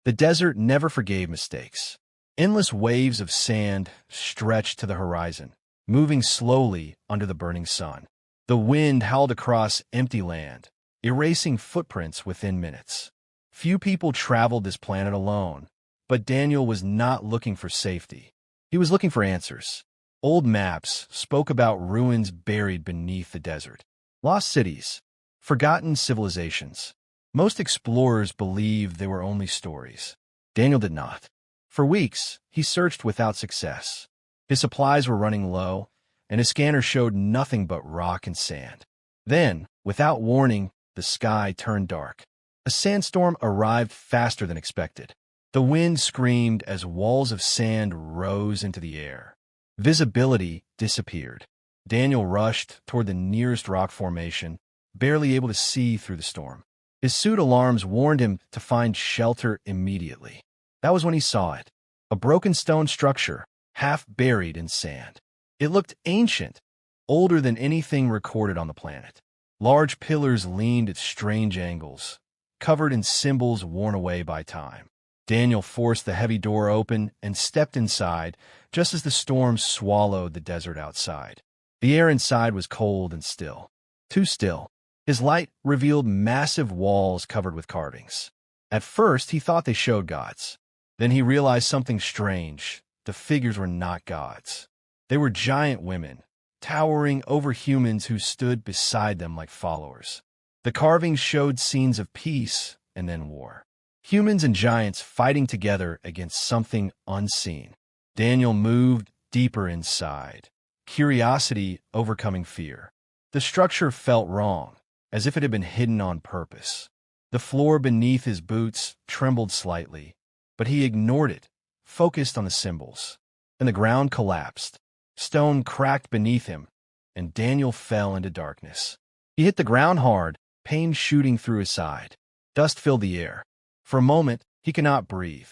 The desert never forgave mistakes. Endless waves of sand stretched to the horizon, moving slowly under the burning sun. The wind howled across empty land, erasing footprints within minutes. Few people traveled this planet alone, but Daniel was not looking for safety. He was looking for answers. Old maps spoke about ruins buried beneath the desert, lost cities, forgotten civilizations. Most explorers believed they were only stories. Daniel did not. For weeks, he searched without success. His supplies were running low, and his scanner showed nothing but rock and sand. Then, without warning, the sky turned dark. A sandstorm arrived faster than expected. The wind screamed as walls of sand rose into the air. Visibility disappeared. Daniel rushed toward the nearest rock formation, barely able to see through the storm. His suit alarms warned him to find shelter immediately. That was when he saw it. A broken stone structure, half buried in sand. It looked ancient, older than anything recorded on the planet. Large pillars leaned at strange angles, covered in symbols worn away by time. Daniel forced the heavy door open and stepped inside, just as the storm swallowed the desert outside. The air inside was cold and still. Too still. His light revealed massive walls covered with carvings. At first, he thought they showed gods. Then he realized something strange. The figures were not gods. They were giant women, towering over humans who stood beside them like followers. The carvings showed scenes of peace and then war. Humans and giants fighting together against something unseen. Daniel moved deeper inside, curiosity overcoming fear. The structure felt wrong, as if it had been hidden on purpose. The floor beneath his boots trembled slightly, but he ignored it, focused on the symbols. Then the ground collapsed. Stone cracked beneath him, and Daniel fell into darkness. He hit the ground hard, pain shooting through his side. Dust filled the air. For a moment, he could not breathe.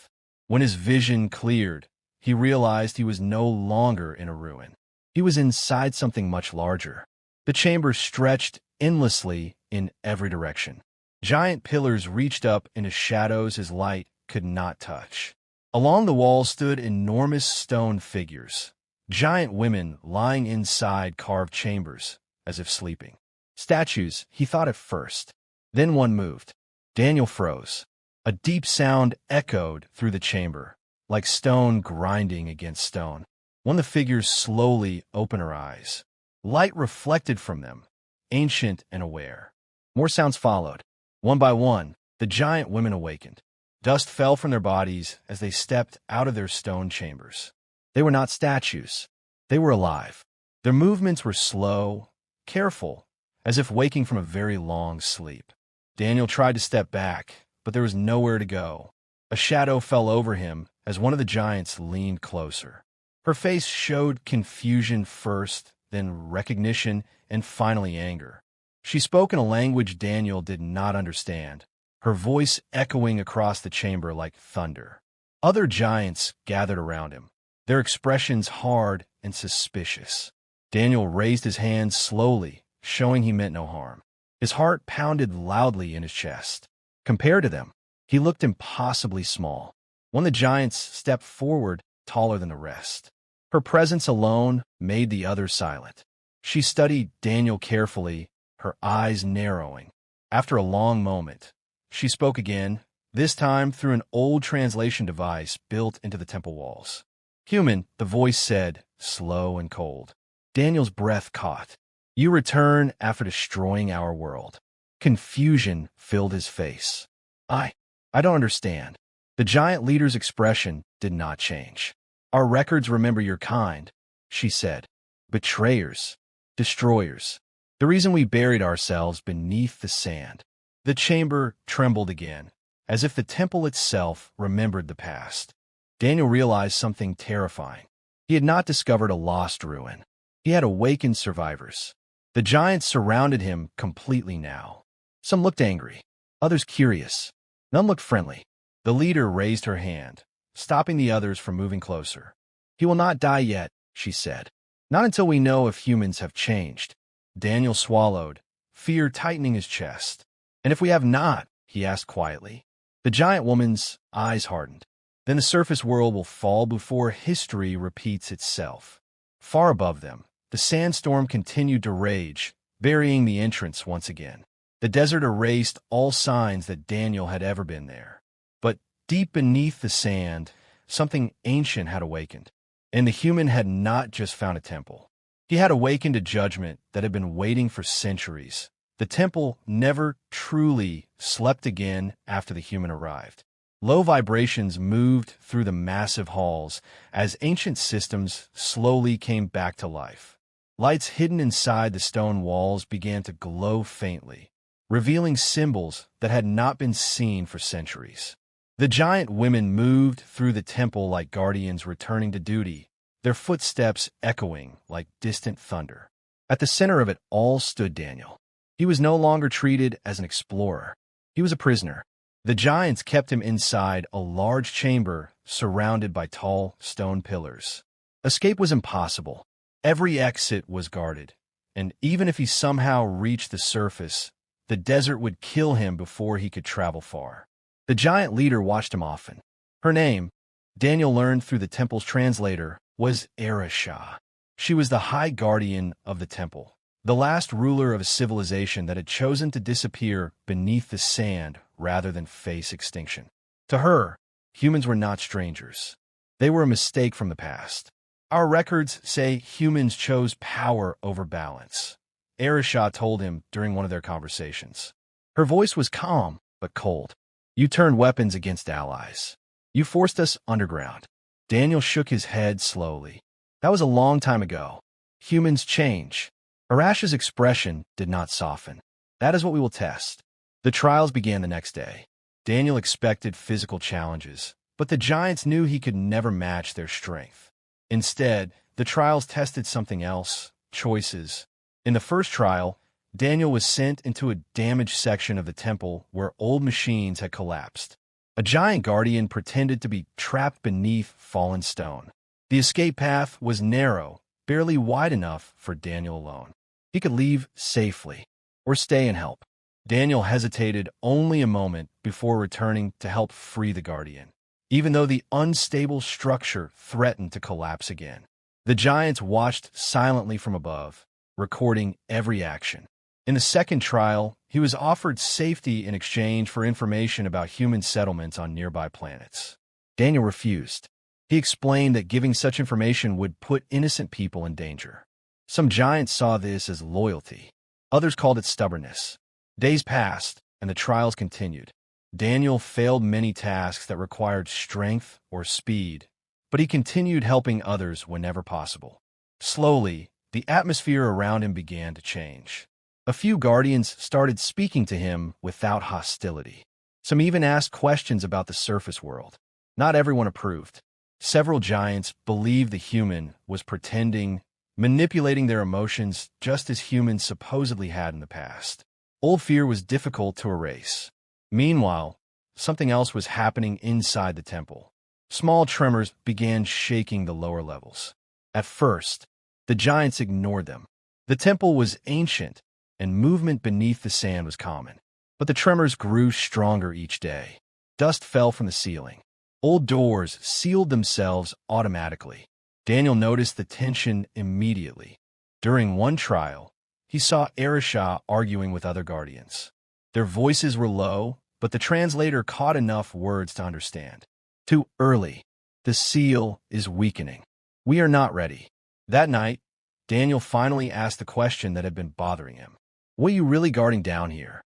When his vision cleared, he realized he was no longer in a ruin. He was inside something much larger. The chamber stretched endlessly in every direction. Giant pillars reached up into shadows his light could not touch. Along the walls stood enormous stone figures, giant women lying inside carved chambers, as if sleeping. Statues, he thought at first. Then one moved. Daniel froze. A deep sound echoed through the chamber, like stone grinding against stone. One of the figures slowly opened her eyes. Light reflected from them, ancient and aware. More sounds followed. One by one, the giant women awakened. Dust fell from their bodies as they stepped out of their stone chambers. They were not statues. They were alive. Their movements were slow, careful, as if waking from a very long sleep. Daniel tried to step back, but there was nowhere to go. A shadow fell over him as one of the giants leaned closer. Her face showed confusion first, then recognition, and finally anger. She spoke in a language Daniel did not understand, her voice echoing across the chamber like thunder. Other giants gathered around him, their expressions hard and suspicious. Daniel raised his hands slowly, showing he meant no harm. His heart pounded loudly in his chest. Compared to them, he looked impossibly small. One of the giants stepped forward, taller than the rest. Her presence alone made the others silent. She studied Daniel carefully, her eyes narrowing. After a long moment, she spoke again, this time through an old translation device built into the temple walls. "Human," the voice said, slow and cold. Daniel's breath caught. "You return after destroying our world." Confusion filled his face. I don't understand." The giant leader's expression did not change. "Our records remember your kind," she said. "Betrayers, destroyers. The reason we buried ourselves beneath the sand." The chamber trembled again, as if the temple itself remembered the past. Daniel realized something terrifying. He had not discovered a lost ruin. He had awakened survivors. The giants surrounded him completely now. Some looked angry, others curious. None looked friendly. The leader raised her hand, stopping the others from moving closer. "He will not die yet," she said. "Not until we know if humans have changed." Daniel swallowed, fear tightening his chest. "And if we have not?" he asked quietly. The giant woman's eyes hardened. Then the surface world will fall before history repeats itself. Far above them, the sandstorm continued to rage, burying the entrance once again. The desert erased all signs that Daniel had ever been there. But deep beneath the sand, something ancient had awakened. And the human had not just found a temple. He had awakened a judgment that had been waiting for centuries. The temple never truly slept again after the human arrived. Low vibrations moved through the massive halls as ancient systems slowly came back to life. Lights hidden inside the stone walls began to glow faintly, revealing symbols that had not been seen for centuries. The giant women moved through the temple like guardians returning to duty, their footsteps echoing like distant thunder. At the center of it all stood Daniel. He was no longer treated as an explorer. He was a prisoner. The giants kept him inside a large chamber surrounded by tall stone pillars. Escape was impossible. Every exit was guarded, and even if he somehow reached the surface, the desert would kill him before he could travel far. The giant leader watched him often. Her name, Daniel learned through the temple's translator, was Erisha. She was the high guardian of the temple, the last ruler of a civilization that had chosen to disappear beneath the sand rather than face extinction. To her, humans were not strangers. They were a mistake from the past. Our records say humans chose power over balance, Erisha told him during one of their conversations. Her voice was calm but cold. You turned weapons against allies. You forced us underground. Daniel shook his head slowly. That was a long time ago. Humans change. Arash's expression did not soften. That is what we will test. The trials began the next day. Daniel expected physical challenges, but the giants knew he could never match their strength. Instead, the trials tested something else: choices. In the first trial, Daniel was sent into a damaged section of the temple where old machines had collapsed. A giant guardian pretended to be trapped beneath fallen stone. The escape path was narrow, barely wide enough for Daniel alone. He could leave safely, or stay and help. Daniel hesitated only a moment before returning to help free the guardian, even though the unstable structure threatened to collapse again. The giants watched silently from above, recording every action. In the second trial, he was offered safety in exchange for information about human settlements on nearby planets. Daniel refused. He explained that giving such information would put innocent people in danger. Some giants saw this as loyalty. Others called it stubbornness. Days passed, and the trials continued. Daniel failed many tasks that required strength or speed, but he continued helping others whenever possible. Slowly, the atmosphere around him began to change. A few guardians started speaking to him without hostility. Some even asked questions about the surface world. Not everyone approved. Several giants believed the human was pretending, manipulating their emotions just as humans supposedly had in the past. Old fear was difficult to erase. Meanwhile, something else was happening inside the temple. Small tremors began shaking the lower levels. At first, the giants ignored them. The temple was ancient, and movement beneath the sand was common. But the tremors grew stronger each day. Dust fell from the ceiling. Old doors sealed themselves automatically. Daniel noticed the tension immediately. During one trial, he saw Erisha arguing with other guardians. Their voices were low, but the translator caught enough words to understand. Too early. The seal is weakening. We are not ready. That night, Daniel finally asked the question that had been bothering him. What are you really guarding down here?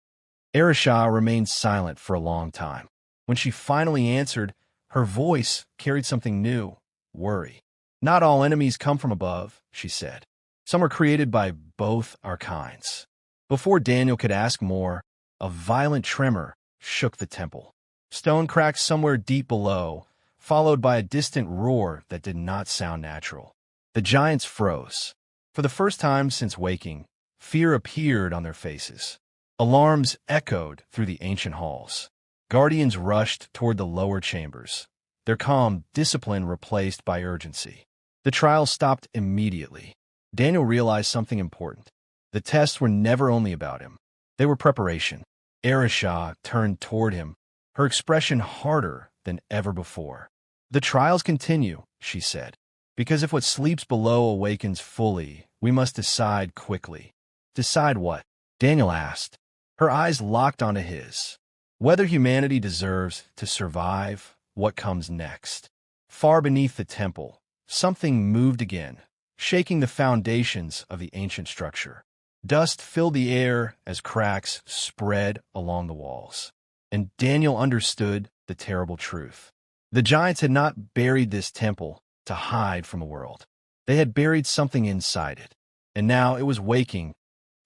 Erisha remained silent for a long time. When she finally answered, her voice carried something new: worry. Not all enemies come from above, she said. Some are created by both our kinds. Before Daniel could ask more, a violent tremor shook the temple. Stone cracked somewhere deep below, followed by a distant roar that did not sound natural. The giants froze. For the first time since waking, fear appeared on their faces. Alarms echoed through the ancient halls. Guardians rushed toward the lower chambers, their calm discipline replaced by urgency. The trial stopped immediately. Daniel realized something important. The tests were never only about him. They were preparation. Erisha turned toward him, her expression harder than ever before. "The trials continue," she said, "because if what sleeps below awakens fully, we must decide quickly." "Decide what?" Daniel asked. Her eyes locked onto his. "Whether humanity deserves to survive what comes next." Far beneath the temple, something moved again, shaking the foundations of the ancient structure. Dust filled the air as cracks spread along the walls. And Daniel understood the terrible truth. The giants had not buried this temple to hide from the world. They had buried something inside it. And now it was waking.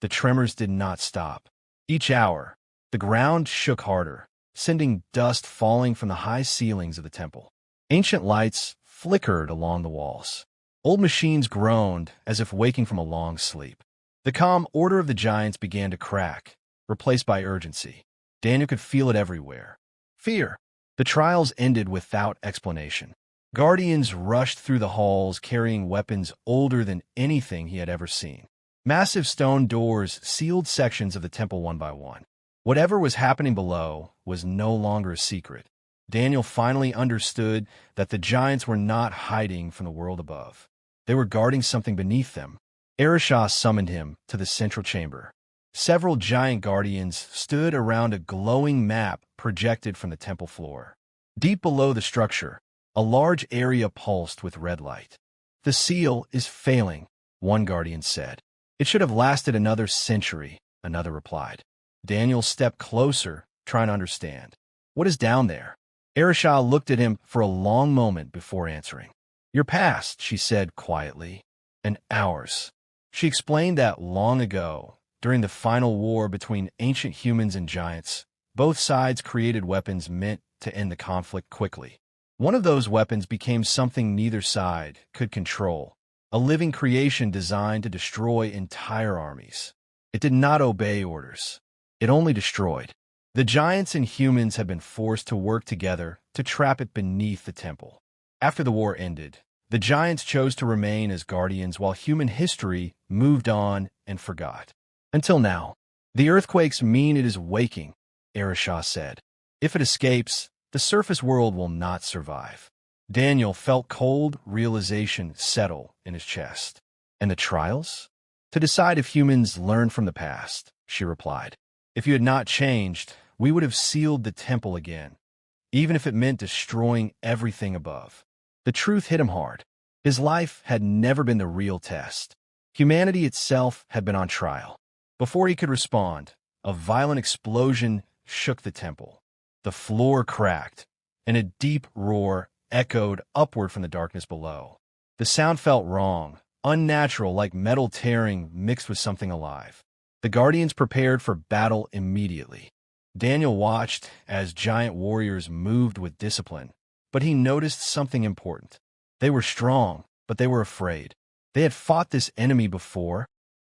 The tremors did not stop. Each hour, the ground shook harder, sending dust falling from the high ceilings of the temple. Ancient lights flickered along the walls. Old machines groaned as if waking from a long sleep. The calm order of the giants began to crack, replaced by urgency. Daniel could feel it everywhere. Fear. The trials ended without explanation. Guardians rushed through the halls carrying weapons older than anything he had ever seen. Massive stone doors sealed sections of the temple one by one. Whatever was happening below was no longer a secret. Daniel finally understood that the giants were not hiding from the world above. They were guarding something beneath them. Narration summoned him to the central chamber. Several giant guardians stood around a glowing map projected from the temple floor. Deep below the structure, a large area pulsed with red light. "The seal is failing," one guardian said. "It should have lasted another century," another replied. Daniel stepped closer, trying to understand. "What is down there?" Narration looked at him for a long moment before answering. "Your past," she said quietly, "and ours." She explained that long ago, during the final war between ancient humans and giants, both sides created weapons meant to end the conflict quickly. One of those weapons became something neither side could control, a living creation designed to destroy entire armies. It did not obey orders. It only destroyed. The giants and humans had been forced to work together to trap it beneath the temple. After the war ended, the giants chose to remain as guardians while human history moved on and forgot. Until now. "The earthquakes mean it is waking," Narration said. "If it escapes, the surface world will not survive." Daniel felt cold realization settle in his chest. "And the trials?" "To decide if humans learn from the past," she replied. "If you had not changed, we would have sealed the temple again, even if it meant destroying everything above." The truth hit him hard. His life had never been the real test. Humanity itself had been on trial. Before he could respond, a violent explosion shook the temple. The floor cracked, and a deep roar echoed upward from the darkness below. The sound felt wrong, unnatural, like metal tearing mixed with something alive. The Guardians prepared for battle immediately. Daniel watched as giant warriors moved with discipline, but he noticed something important. They were strong, but they were afraid. They had fought this enemy before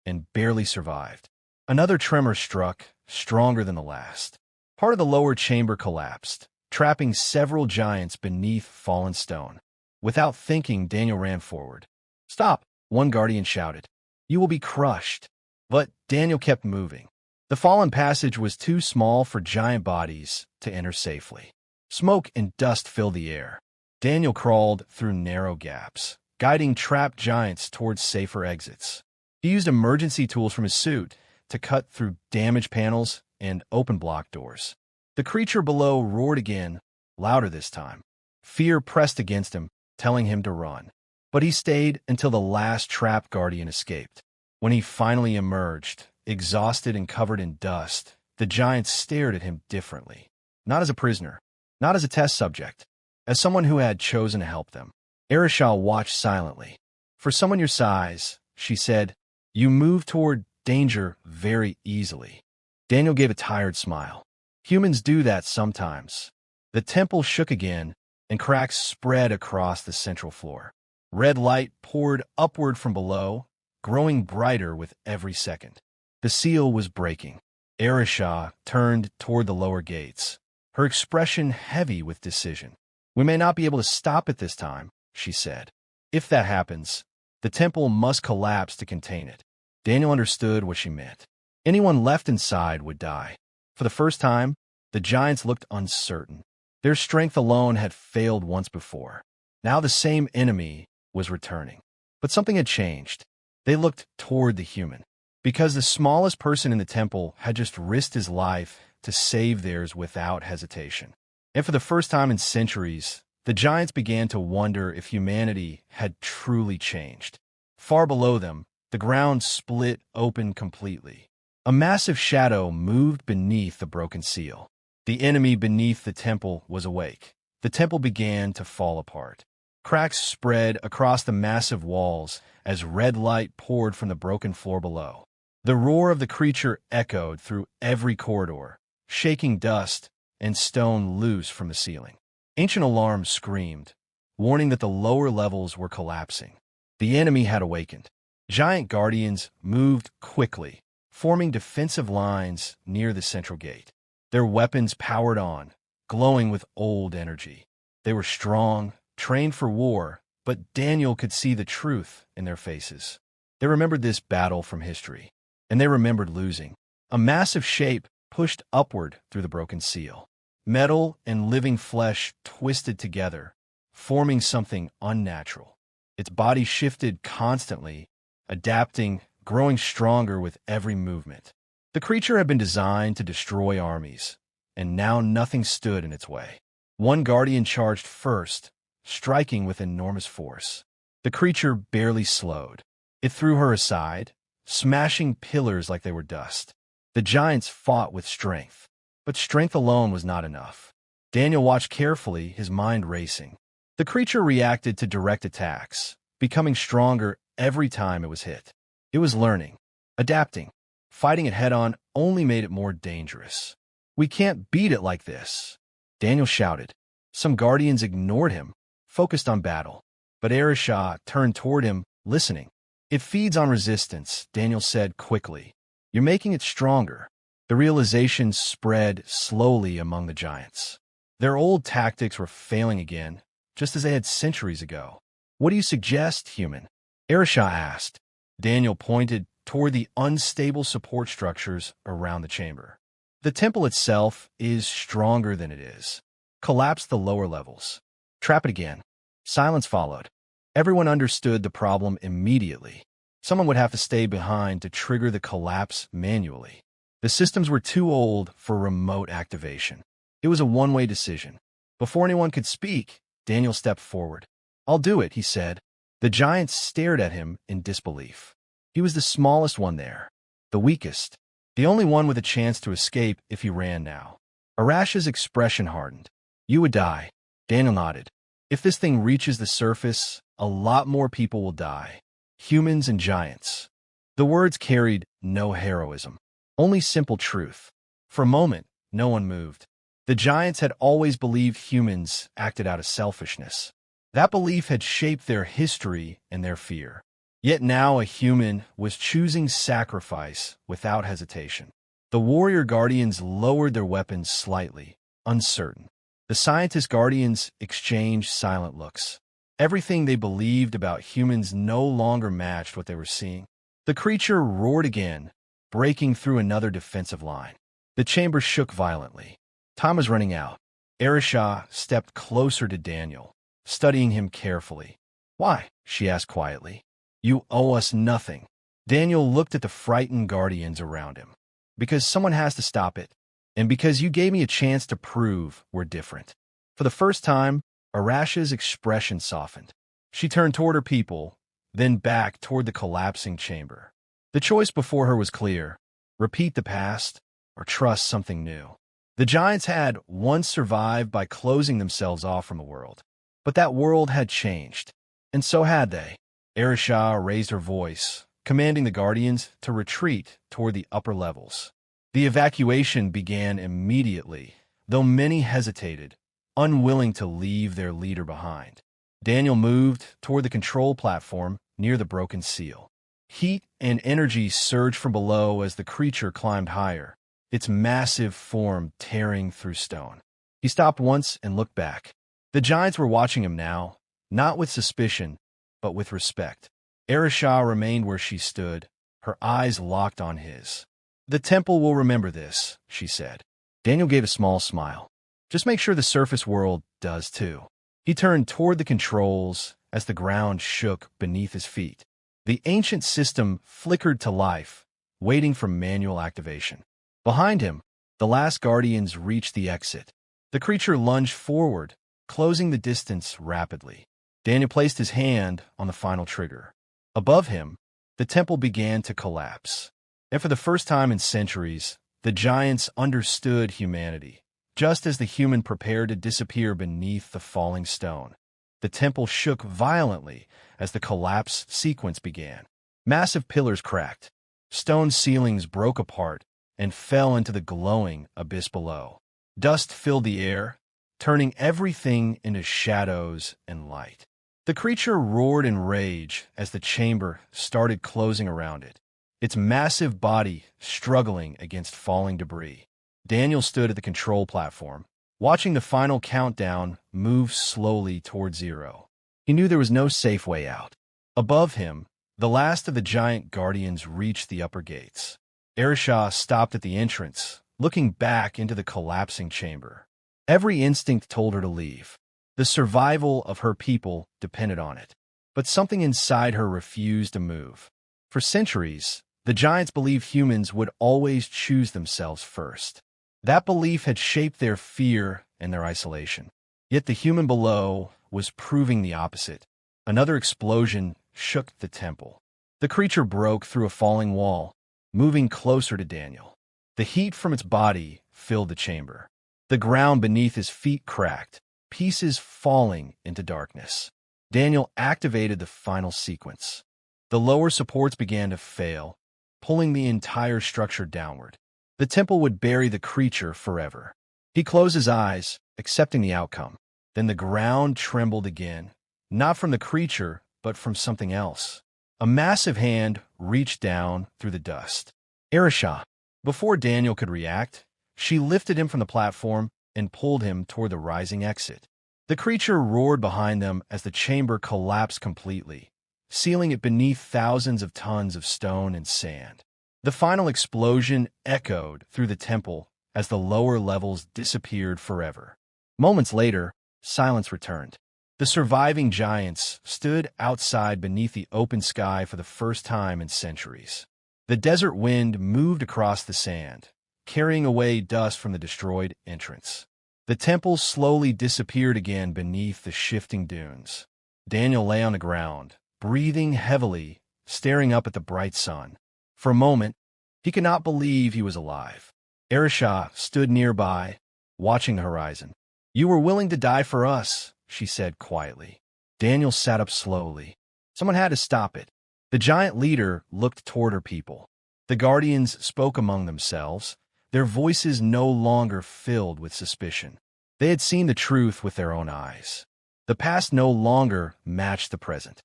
and barely survived. Another tremor struck, stronger than the last. Part of the lower chamber collapsed, trapping several giants beneath fallen stone. Without thinking, Daniel ran forward. "Stop!" one guardian shouted. "You will be crushed." But Daniel kept moving. The fallen passage was too small for giant bodies to enter safely. Smoke and dust filled the air. Daniel crawled through narrow gaps, guiding trapped giants towards safer exits. He used emergency tools from his suit to cut through damaged panels and open block doors. The creature below roared again, louder this time. Fear pressed against him, telling him to run. But he stayed until the last trapped guardian escaped. When he finally emerged, exhausted and covered in dust, the giants stared at him differently. Not as a prisoner, not as a test subject, as someone who had chosen to help them. Narration watched silently. "For someone your size," she said, "you move toward danger very easily." Daniel gave a tired smile. Humans do that sometimes. The temple shook again, and cracks spread across the central floor. Red light poured upward from below, growing brighter with every second. The seal was breaking. Narration turned toward the lower gates, her expression heavy with decision. "We may not be able to stop it this time," she said. "If that happens, the temple must collapse to contain it." Daniel understood what she meant. Anyone left inside would die. For the first time, The giants looked uncertain. Their strength alone had failed once before. Now the same enemy was returning. But something had changed. They looked toward the human. Because the smallest person in the temple had just risked his life to save theirs without hesitation. And for the first time in centuries, the giants began to wonder if humanity had truly changed. Far below them, the ground split open completely. A massive shadow moved beneath the broken seal. The enemy beneath the temple was awake. The temple began to fall apart. Cracks spread across the massive walls as red light poured from the broken floor below. The roar of the creature echoed through every corridor, shaking dust and stone loose from the ceiling. Ancient alarms screamed, warning that the lower levels were collapsing. The enemy had awakened. Giant guardians moved quickly, forming defensive lines near the central gate. Their weapons powered on, glowing with old energy. They were strong, trained for war, but Daniel could see the truth in their faces. They remembered this battle from history, and they remembered losing. A massive shape pushed upward through the broken seal. Metal and living flesh twisted together, forming something unnatural. Its body shifted constantly, adapting, growing stronger with every movement. The creature had been designed to destroy armies, and now nothing stood in its way. One guardian charged first, striking with enormous force. The creature barely slowed. It threw her aside, smashing pillars like they were dust. The giants fought with strength, but strength alone was not enough. Daniel watched carefully, his mind racing. The creature reacted to direct attacks, becoming stronger every time it was hit. It was learning, adapting. Fighting it head-on only made it more dangerous. "We can't beat it like this," Daniel shouted. Some guardians ignored him, focused on battle. But Erisha turned toward him, listening. "It feeds on resistance," Daniel said quickly. "You're making it stronger." The realization spread slowly among the giants. Their old tactics were failing again, just as they had centuries ago. "What do you suggest, human?" Erisha asked. Daniel pointed toward the unstable support structures around the chamber. "The temple itself is stronger than it is. Collapse the lower levels. Trap it again." Silence followed. Everyone understood the problem immediately. Someone would have to stay behind to trigger the collapse manually. The systems were too old for remote activation. It was a one-way decision. Before anyone could speak, Daniel stepped forward. "I'll do it," he said. The giants stared at him in disbelief. He was the smallest one there, the weakest, the only one with a chance to escape if he ran now. Arash's expression hardened. "You would die." Daniel nodded. "If this thing reaches the surface, a lot more people will die. Humans and giants." The words carried no heroism, only simple truth. For a moment, no one moved. The giants had always believed humans acted out of selfishness. That belief had shaped their history and their fear. Yet now a human was choosing sacrifice without hesitation. The warrior guardians lowered their weapons slightly, uncertain. The scientist guardians exchanged silent looks. Everything they believed about humans no longer matched what they were seeing. The creature roared again, breaking through another defensive line. The chamber shook violently. Time was running out. Erisha stepped closer to Daniel, studying him carefully. "Why?" she asked quietly. "You owe us nothing." Daniel looked at the frightened guardians around him. "Because someone has to stop it, and because you gave me a chance to prove we're different." For the first time, Arash's expression softened. She turned toward her people, then back toward the collapsing chamber. The choice before her was clear: repeat the past or trust something new. The giants had once survived by closing themselves off from the world, but that world had changed, and so had they. Erisha raised her voice, commanding the guardians to retreat toward the upper levels. The evacuation began immediately, though many hesitated, unwilling to leave their leader behind. Daniel moved toward the control platform near the broken seal. Heat and energy surged from below as the creature climbed higher, its massive form tearing through stone. He stopped once and looked back. The giants were watching him now, not with suspicion, but with respect. Erisha remained where she stood, her eyes locked on his. "The temple will remember this," she said. Daniel gave a small smile. Just make sure the surface world does too. He turned toward the controls as the ground shook beneath his feet. The ancient system flickered to life, waiting for manual activation. Behind him, the last guardians reached the exit. The creature lunged forward, closing the distance rapidly. Daniel placed his hand on the final trigger. Above him, the temple began to collapse. And for the first time in centuries, the giants understood humanity. Just as the human prepared to disappear beneath the falling stone, the temple shook violently as the collapse sequence began. Massive pillars cracked, stone ceilings broke apart, and fell into the glowing abyss below. Dust filled the air, turning everything into shadows and light. The creature roared in rage as the chamber started closing around it, its massive body struggling against falling debris. Daniel stood at the control platform, watching the final countdown move slowly toward zero. He knew there was no safe way out. Above him, the last of the giant guardians reached the upper gates. Erisha stopped at the entrance, looking back into the collapsing chamber. Every instinct told her to leave. The survival of her people depended on it. But something inside her refused to move. For centuries, the giants believed humans would always choose themselves first. That belief had shaped their fear and their isolation. Yet the human below was proving the opposite. Another explosion shook the temple. The creature broke through a falling wall, moving closer to Daniel. The heat from its body filled the chamber. The ground beneath his feet cracked, pieces falling into darkness. Daniel activated the final sequence. The lower supports began to fail, pulling the entire structure downward. The temple would bury the creature forever. He closed his eyes, accepting the outcome. Then the ground trembled again, not from the creature, but from something else. A massive hand reached down through the dust. Erisha. Before Daniel could react, she lifted him from the platform and pulled him toward the rising exit. The creature roared behind them as the chamber collapsed completely, sealing it beneath thousands of tons of stone and sand. The final explosion echoed through the temple as the lower levels disappeared forever. Moments later, silence returned. The surviving giants stood outside beneath the open sky for the first time in centuries. The desert wind moved across the sand, carrying away dust from the destroyed entrance. The temple slowly disappeared again beneath the shifting dunes. Daniel lay on the ground, breathing heavily, staring up at the bright sun. For a moment, he could not believe he was alive. Erisha stood nearby, watching the horizon. "You were willing to die for us," she said quietly. Daniel sat up slowly. Someone had to stop it. The giant leader looked toward her people. The guardians spoke among themselves, their voices no longer filled with suspicion. They had seen the truth with their own eyes. The past no longer matched the present.